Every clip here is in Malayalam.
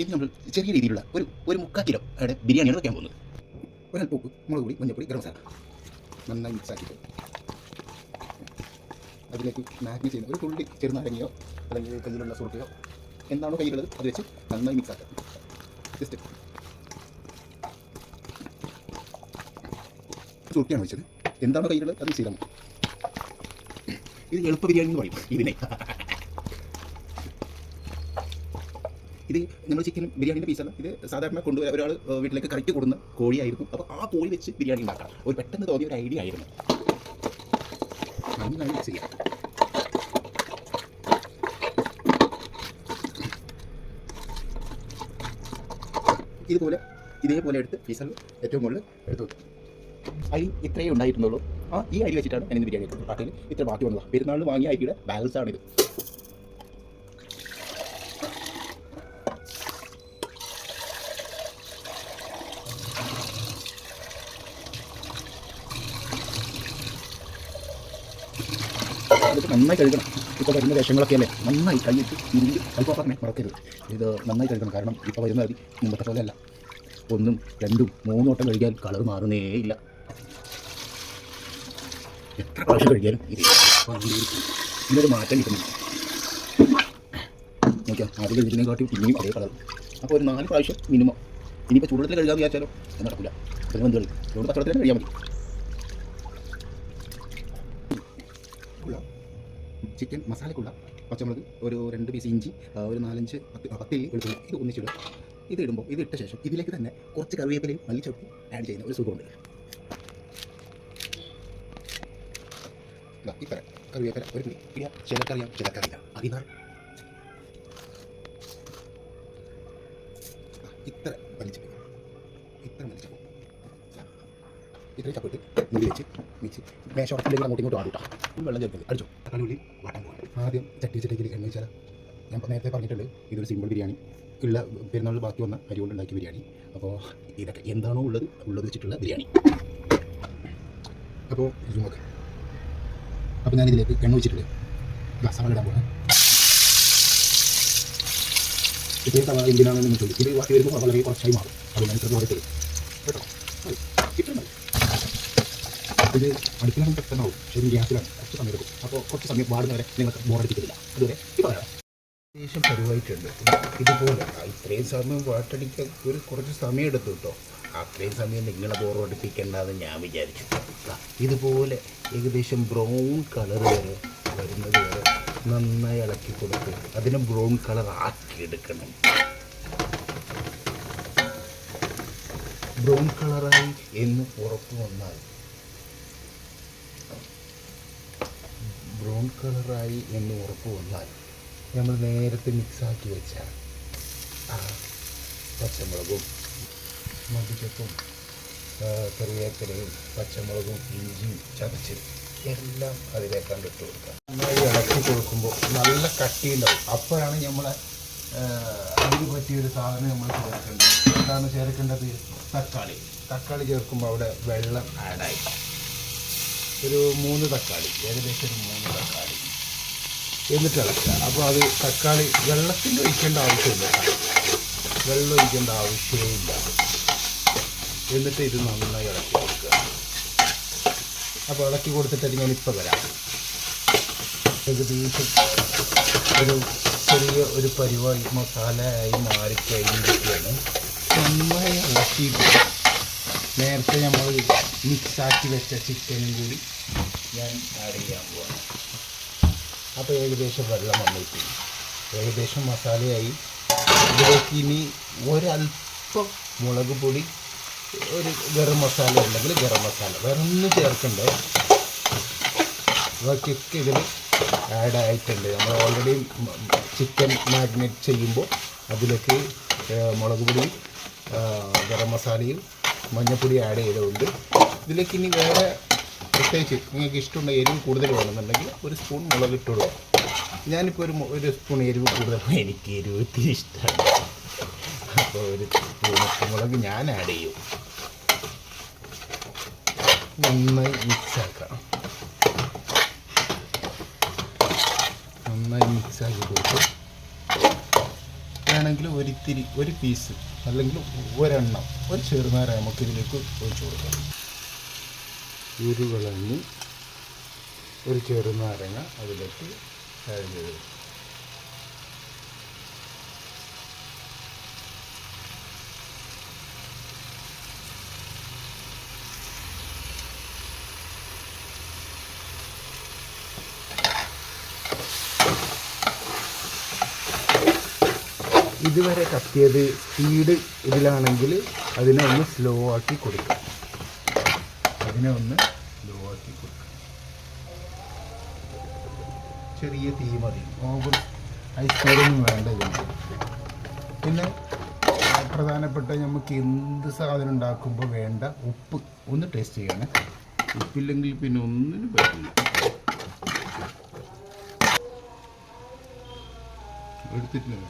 ഇത് നമ്മൾ ചെറിയ രീതിയിലുള്ള ഒരു 3/4 കിലോ ബിരിയാണിയാണ് വെക്കാൻ പോകുന്നത്. ഒരൽപ്പം ഉപ്പ്, മുളക് പൊടി, മഞ്ഞൾപ്പൊടി, ഗരം മസാല നന്നായി മിക്സ് ആക്കിയിട്ട് അതിലേക്ക് മാഗ്നേറ്റ് ചെയ്യുന്ന ഒരു തുള്ളി ചെറുനാരങ്ങയോ അല്ലെങ്കിൽ കയ്യിലുള്ള സുറുക്കയോ എന്താണോ കയ്യിലുള്ളത് അത് വെച്ച് നന്നായി മിക്സ് ആക്കാം. ജസ്റ്റ് സുറുക്കിയാണ് വെച്ചത്. എന്താണോ കയ്യിലുള്ളത് അത് ചെയ്താൽ മതി. ഇത് എളുപ്പ ബിരിയാണി എന്ന് പറയും ഇതിനെ. ഇത് നമ്മൾ ചിക്കൻ ബിരിയാണിൻ്റെ പീസല്ല. ഇത് സാധാരണ കൊണ്ടുവരാൻ ഒരാൾ വീട്ടിലേക്ക് കറിക്ക് കൊടുക്കുന്ന കോഴിയായിരുന്നു. അപ്പോൾ ആ കോഴി വെച്ച് ബിരിയാണി ഉണ്ടാക്കാം. ഒരു പെട്ടെന്ന് തോന്നിയ ഒരു ഐഡിയ ആയിരുന്നു. നന്നായി മിക്സ് ചെയ്യാം. ഇതേപോലെ എടുത്ത് പീസൽ ഏറ്റവും മുകളിൽ എടുത്തു വെക്കും. അരി ഇത്രയേ ഉണ്ടായിരുന്നുള്ളൂ. ഈ അരി വെച്ചിട്ടാണ് ഞാൻ ഇന്ന് ബിരിയാണി എടുത്തത്. പാട്ടിൽ ഇത്ര ബാക്കി വന്നതാണ്. പെരുന്നാളിന് വാങ്ങിയ അരിയുടെ ബാലൻസ് ആണിത്. അതൊക്കെ നന്നായി കഴുകണം. ഇപ്പോൾ വരുന്ന വേഷങ്ങളൊക്കെ അല്ലേ, നന്നായി കൈയിട്ട് തിരിഞ്ഞ് കൽപ്പാപ്പറനെ മറക്കരുത്. ഇത് നന്നായി കഴുകണം. കാരണം ഇപ്പോൾ വരുന്ന അരി മുമ്പത്തെ പോലെയല്ല. 1, 2, 3 വട്ടം കഴുകിയാൽ കളർ മാറുന്നേ ഇല്ല. എത്ര പ്രാവശ്യം കഴുകിയാലും ഇതിനൊരു മാറ്റം കിട്ടുന്നില്ല. നോക്കിയാൽ ആദ്യം കഴുകിയതിനെക്കാട്ടി പിന്നെയും അതേ കളർ. അപ്പോൾ ഒരു 4 പ്രാവശ്യം മിനിമം. ഇനിയിപ്പോൾ ചൂടുവെള്ളത്തിൽ കഴുകാൻ വിചാരിച്ചാലോ അത് നടക്കില്ല. അതിന് എന്ത് കളി ചൂട് പച്ചവെള്ളത്തിൽ കഴിയാൻ മതി. ചിക്കൻ മസാലയ്ക്കുള്ള പച്ചമുളക്, ഒരു 2 പീസ് ഇഞ്ചി, ഒരു 4-5 10 വെളുത്തുള്ളി, ഇത് ഒന്നിച്ചിടുക. ഇത് ഇടുമ്പോൾ ഇത് ഇട്ട ശേഷം ഇതിലേക്ക് തന്നെ കുറച്ച് കറിവേപ്പിലയും മല്ലിച്ചപ്പ് ആഡ് ചെയ്യുന്ന ഒരു സുഖമുണ്ട്. ഇത്ര കറിവേപ്പില ഒരു പിടി ഇടുക. ചിലക്കറിയില്ല അതിനാൾ ഇത്ര മല്ലിച്ചപ്പ് ഇത്രയും ചപ്പിട്ട് മുടി വെച്ച് മിക്സി മേശോറത്തിലേക്ക് അങ്ങോട്ടും ഇങ്ങോട്ടും ആടുട്ടാ. വെള്ളം ചേർക്കുന്നത് അടിച്ചോ. തക്കാളി ഉള്ളി വാട്ടാൻ പോകാം. ആദ്യം ചട്ടിയിലേക്ക് എണ്ണ വെച്ചാൽ ഞാൻ നേരത്തെ പറഞ്ഞിട്ടുണ്ട് ഇതൊരു സിമ്പിൾ ബിരിയാണി, ഉള്ള പെരുന്നാളിൽ ബാക്കി വന്ന അരി കൊണ്ട് ഉണ്ടാക്കിയ ബിരിയാണി. അപ്പോൾ ഇതൊക്കെ എന്താണോ ഉള്ളത് വെച്ചിട്ടുള്ള ബിരിയാണി. അപ്പോൾ നോക്കാം. അപ്പോൾ ഞാനിതിലേക്ക് എണ്ണ വെച്ചിട്ടുണ്ട് സവാള ഇടാൻ പോകാം. ഇത്രയും സവാള എന്തിനാണെന്ന് നിങ്ങൾ ചോദിക്കും. ഇത് ബാക്കി വരുമ്പോൾ വളരെ കുറച്ചായി മാറും. അതിനനുസരിച്ച് ഓരോ തരും കേട്ടോ. ഇത്ര മതി. ഇത് അടുപ്പിലാണ് പെട്ടെന്നാവും. ശരി, ഗ്യാസിലാണ് കുറച്ച് സമയം എടുക്കും. അപ്പോൾ കുറച്ച് സമയം വാടുന്നവരെ നിങ്ങൾക്ക് ബോറടിപ്പിക്കില്ല. അതുവരെ ഇപ്പോൾ പറയാം. ഏകദേശം പരിവായിട്ടുണ്ട്. ഇതുപോലെ ഇത്രയും സമയം വാട്ടടിക്കാൻ കുറച്ച് സമയം എടുത്തു കേട്ടോ. അത്രയും സമയം നിങ്ങളെ ബോറടിപ്പിക്കേണ്ടെന്ന് ഞാൻ വിചാരിച്ചു. ഇതുപോലെ ഏകദേശം ബ്രൗൺ കളർ വരെ വരുന്നത് വരെ നന്നായി ഇളക്കി കൊടുത്ത് അതിനെ ബ്രൗൺ കളർ ആക്കിയെടുക്കണം. ബ്രൗൺ കളറായി എന്ന് ഉറപ്പ് വന്നാൽ നമ്മൾ നേരത്തെ മിക്സാക്കി വെച്ച പച്ചമുളകും മല്ലിച്ചപ്പും കറിവേപ്പിലയും പച്ചമുളകും ഇഞ്ചിയും ചതച്ച് എല്ലാം അതിലേക്കാണ്ട് ഇട്ട് കൊടുക്കുക. നന്നായി ഇളക്കി കൊടുക്കുമ്പോൾ നല്ല കട്ടിയുണ്ടാവും. അപ്പോഴാണ് നമ്മളെ അതിന് പറ്റിയൊരു സാധനം നമ്മൾ ചേർക്കേണ്ടത്. എന്താണ് ചേർക്കേണ്ടത്? തക്കാളി ചേർക്കുമ്പോൾ അവിടെ വെള്ളം ആഡായി ഒരു 3 തക്കാളി, ഏകദേശം ഒരു 3 തക്കാളി എന്നിട്ട് ഇളക്കുക. അപ്പോൾ അത് തക്കാളി വെള്ളം ഒഴിക്കേണ്ട ആവശ്യമില്ല. എന്നിട്ട് ഇത് നന്നായി ഇളക്കി കൊടുക്കുക. അപ്പോൾ ഇളക്കി കൊടുത്തിട്ട് ഞാനിപ്പോൾ വരാം. ഏകദേശം ഒരു പരിവായി മസാലയായി മാറിക്കഴിഞ്ഞിരിക്കുകയാണ്. നന്നായി ഇളക്കിയിട്ട് നേരത്തെ നമ്മൾ മിക്സാക്കി വെച്ച ചിക്കനും കൂടി ഞാൻ ആഡ് ചെയ്യാൻ പോവാണ്. അപ്പോൾ ഏകദേശം വെള്ളം വന്നിട്ട് ഏകദേശം മസാലയായി. ഇതിലേക്ക് ഇനി ഒരല്പം മുളക് പൊടി, ഒരു ഗരം മസാല ഉണ്ടെങ്കിൽ ഗരം മസാല, വേറെ ഒന്നും ചേർക്കണ്ടേ. ബാക്കിയൊക്കെ ഇതിൽ ആഡ് ആയിട്ടുണ്ട്. നമ്മൾ ഓൾറെഡി ചിക്കൻ മാഗ്നേറ്റ് ചെയ്യുമ്പോൾ അതിലേക്ക് മുളക് പൊടി, ഗരം മസാലയും മഞ്ഞൾപ്പൊടി ആഡ് ചെയ്തുകൊണ്ട് ഇതിലേക്ക് ഇനി വേറെ പ്രത്യേകിച്ച് നിങ്ങൾക്ക് ഇഷ്ടമുള്ള എരിവ് കൂടുതൽ വേണമെന്നുണ്ടെങ്കിൽ ഒരു സ്പൂൺ മുളക് ഇട്ടുള്ളൂ. ഞാനിപ്പോൾ ഒരു സ്പൂൺ എരിവ് കൂടുതൽ, എനിക്ക് എരിവ് ഒത്തിരി ഇഷ്ടമാണ്. അപ്പോൾ ഒരു സ്പൂൺ മുളക് ഞാൻ ആഡ് ചെയ്യും. നന്നായി മിക്സാക്കാം. നന്നായി മിക്സാക്കി കൊടുക്കും. വേണമെങ്കിൽ ഒരു പീസ് അല്ലെങ്കിൽ ഒരെണ്ണം ഒരു ചെറുനാരങ്ങ നമുക്ക് ഇതിലേക്ക് ഒഴിച്ചു കൊടുക്കാം. ഉരുളഞ്ഞ് ഒരു ചെറുനാരങ്ങ അതിലേക്ക് ആഡ് ചെയ്ത് ഇതുവരെ കത്തിയത് സ്പീഡ് ഇതിലാണെങ്കിൽ അതിനെ ഒന്ന് സ്ലോ ആക്കി കൊടുക്കുക. ചെറിയ തീ മതി, ഓവർ ഹൈ സ്പീഡൊന്നും വേണ്ട ഇതിന്. പിന്നെ പ്രധാനപ്പെട്ട നമുക്ക് എന്ത് സാധനം ഉണ്ടാക്കുമ്പോൾ വേണ്ട ഉപ്പ് ഒന്ന് ടേസ്റ്റ് ചെയ്യണം. ഉപ്പില്ലെങ്കിൽ പിന്നെ ഒന്നിനും പറ്റില്ല. എടുത്തിട്ടില്ല.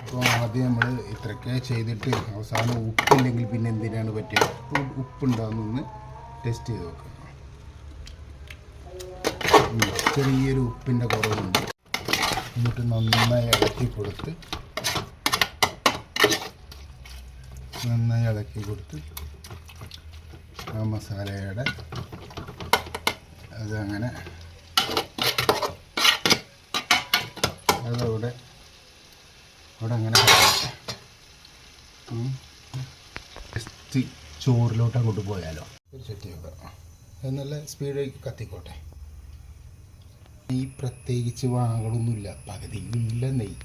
അപ്പോൾ ആദ്യം നമ്മൾ ഇത്രയൊക്കെ ചെയ്തിട്ട് അവസാനം ഉപ്പില്ലെങ്കിൽ പിന്നെ എന്തിനാണ് പറ്റുക? ഉപ്പുണ്ടാകുന്നൊന്ന് ടെസ്റ്റ് ചെയ്ത് നോക്കാം. ചെറിയൊരു ഉപ്പിൻ്റെ കുറവുണ്ട്. എന്നിട്ട് നന്നായി ഇളക്കി കൊടുത്ത് ആ മസാലയുടെ അതങ്ങനെ അതവിടെ അങ്ങനെ ജസ്റ്റ് ചോറിലോട്ട് അങ്ങോട്ട് പോയാലോ. ഒരു ചട്ടി വെക്കാം, അത് നല്ല സ്പീഡിലേക്ക് കത്തിക്കോട്ടെ. നെയ്യ് പ്രത്യേകിച്ച് വാങ്ങണമൊന്നുമില്ല, പകുതിയില്ല നെയ്യ്.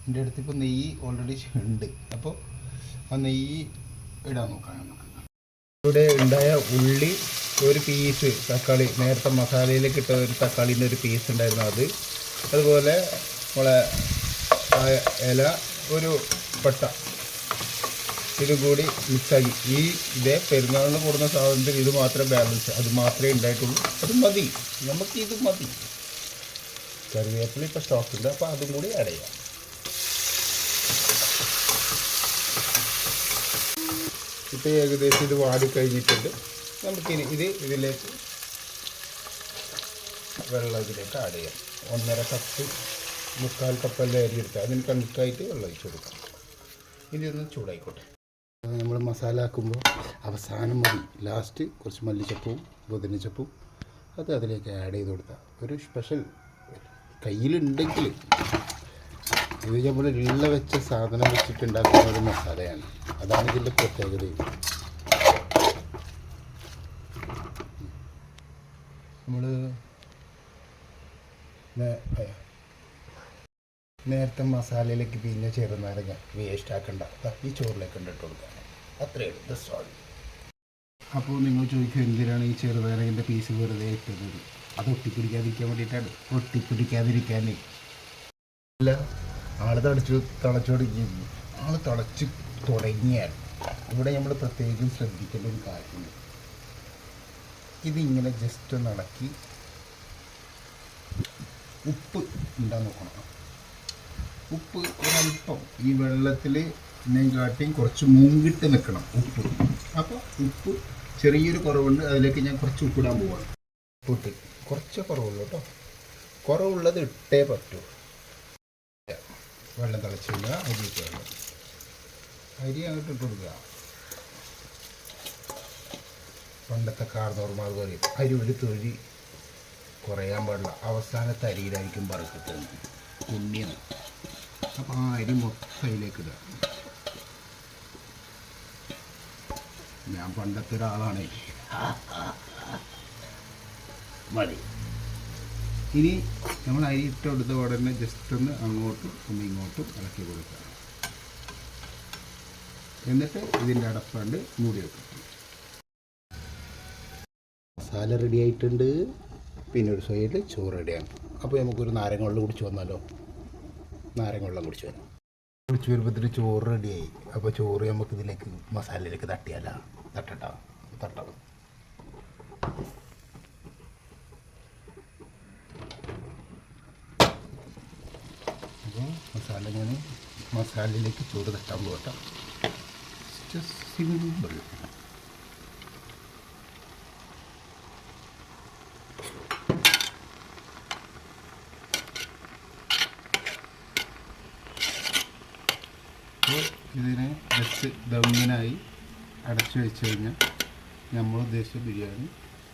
എൻ്റെ അടുത്ത് ഇപ്പോൾ നെയ്യ് ഓൾറെഡി ഉണ്ട്. അപ്പോൾ ആ നെയ്യ് ഇടാൻ നോക്കാം നമുക്ക്. ഇവിടെ ഉണ്ടായ ഉള്ളി, ഒരു പീസ് തക്കാളി, നേരത്തെ മസാലയിലേക്ക് ഇട്ട ഒരു തക്കാളീൻ്റെ ഒരു പീസ് ഉണ്ടായിരുന്നു അത്, അതുപോലെ നമ്മളെ ഇല, ഒരു പട്ട, ഇതും കൂടി മിക്സാക്കി ഇതേ പെരുന്നാളിന് കൂടുന്ന സാധനത്തിൽ ഇത് മാത്രമേ ബാലൻസ്, അത് മാത്രമേ ഉണ്ടായിട്ടുള്ളൂ. അത് മതി, നമുക്കിത് മതി. കറിവേപ്പില ഇപ്പോൾ സ്റ്റോക്കുണ്ട്, അപ്പോൾ അതും കൂടി ആഡ് ചെയ്യാം. ഇപ്പോൾ ഏകദേശം ഇത് വാടിക്കഴിഞ്ഞിട്ടുണ്ട്. നമുക്കിനി ഇതിലേക്ക് വെള്ളം ഇതിലേക്ക് ആഡ് ചെയ്യാം. 1.5 കപ്പ് 3/4 കപ്പല്ലേ അരി എടുക്കുക, അതിന് കണക്കായിട്ട് വെള്ളം ഒഴിച്ച് കൊടുക്കാം. ഇനി ഒന്ന് ചൂടായിക്കോട്ടെ. നമ്മൾ മസാല ആക്കുമ്പോൾ അവസാനം മതി, ലാസ്റ്റ് കുറച്ച് മല്ലിച്ചപ്പവും പുതിനച്ചപ്പവും അത് അതിലേക്ക് ആഡ് ചെയ്ത് കൊടുത്താൽ ഒരു സ്പെഷ്യൽ കയ്യിലുണ്ടെങ്കിൽ. ഇത് നമ്മൾ വെച്ച സാധനം വെച്ചിട്ടുണ്ടാക്കുന്ന ഒരു മസാലയാണ്, അതാണ് ഇതിൻ്റെ പ്രത്യേകതയും. നമ്മൾ നേരത്തെ മസാലയിലേക്ക് പിന്നെ ചെറുനാരങ്ങ വേസ്റ്റ് ആക്കണ്ട, ഈ ചോറിലേക്ക് ഇട്ട് കൊടുക്കുക, അത്രയേ ഉള്ളൂ. That's all. അപ്പോൾ നിങ്ങൾ ചോദിക്കും എന്തിനാണ് ഈ ചെറുനാരങ്ങൻ്റെ പീസ് വെറുതെ ഇട്ടത്? അത് ഒട്ടിപ്പിടിക്കാതിരിക്കാൻ വേണ്ടിയിട്ടാണ്. ഒട്ടിപ്പിടിക്കാതിരിക്കാനേ അല്ല, തിളച്ച് തുടങ്ങിയാൽ ഇവിടെ നമ്മൾ പ്രത്യേകം ശ്രദ്ധിക്കേണ്ട ഒരു കാര്യമുണ്ട്. ഇതിങ്ങനെ ജസ്റ്റ് ഒന്ന് ഇളക്കി ഉപ്പ് ഉണ്ടാകാൻ നോക്കണം. ഉപ്പ് ഒരല്പം ഈ വെള്ളത്തിൽ കാട്ടിയും കുറച്ച് മുങ്ങിട്ട് നിൽക്കണം ഉപ്പ്. അപ്പോൾ ഉപ്പ് ചെറിയൊരു കുറവുണ്ട്, അതിലേക്ക് ഞാൻ കുറച്ച് ഉപ്പിടാൻ പോവാണ്. ഉപ്പിട്ട് കുറച്ച് കുറവുള്ളൂ കേട്ടോ, കുറവുള്ളത് ഇട്ടേ പറ്റൂ. വെള്ളം തിളച്ചില്ല, അരി അങ്ങോട്ട് ഇട്ട് കൊടുക്കുക. പണ്ടത്തെ കാർന്നോർമാർ പറയും അരി ഒരു തൊഴി കുറയാൻ പാടില്ല, അവസാനത്തെ അരിയിലായിരിക്കും പറക്കുന്നത് പുണ്യം. അപ്പം ആ അരി മൊത്തം അതിലേക്ക് ഇടുക. ഞാൻ പണ്ടത്തെ ഒരാളാണ്. മതി. ഇനി നമ്മൾ അരി ഇട്ട് കൊടുത്ത ഉടനെ ജസ്റ്റ് ഒന്ന് അങ്ങോട്ടും ഒന്ന് ഇങ്ങോട്ടും ഇളക്കി കൊടുക്കുക. എന്നിട്ട് ഇതിൻ്റെ അടപ്പാണ്ട് മൂടി വെക്കുക. മസാല റെഡി ആയിട്ടുണ്ട്. പിന്നെ ഒരു സൈഡിൽ ചോറ് റെഡിയാണ്. അപ്പോൾ നമുക്കൊരു നാരങ്ങ വെള്ളം കുടിച്ച് വന്നാലോ? നാരങ്ങ വെള്ളം കുടിച്ച് വരാം. കുടിച്ച് വരുമ്പോഴത്തേന് ചോറ് റെഡിയായി. അപ്പോൾ ചോറ് നമുക്ക് ഇതിലേക്ക് മസാലയിലേക്ക് തട്ടാം. അപ്പോൾ മസാലയിലേക്ക് ചോറ് തട്ടാൻ പോകട്ടെ. സിമ്പിൾ. അപ്പോൾ ഇതിനെ ജസ്റ്റ് ദമ്മിനായി അടച്ചു വെച്ച് കഴിഞ്ഞാൽ നമ്മൾ ഉദ്ദേശിച്ച ബിരിയാണി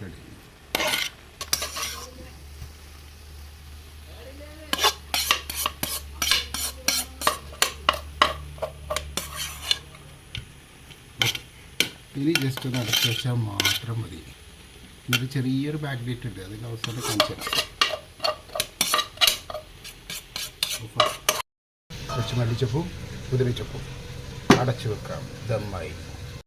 റെഡി. ഇനി ജസ്റ്റ് ഒന്ന് അടച്ചു വെച്ചാൽ മാത്രം മതി. ഇതൊരു ചെറിയൊരു ബാക്ക്ലൈറ്റ് ഉണ്ട്, അതിൻ്റെ അവസാനം കാണിച്ചു തരാം. കുറച്ച് മല്ലിച്ചപ്പും പുതിനച്ചപ്പും അടച്ചു വെക്കാം. ദമ്മായി.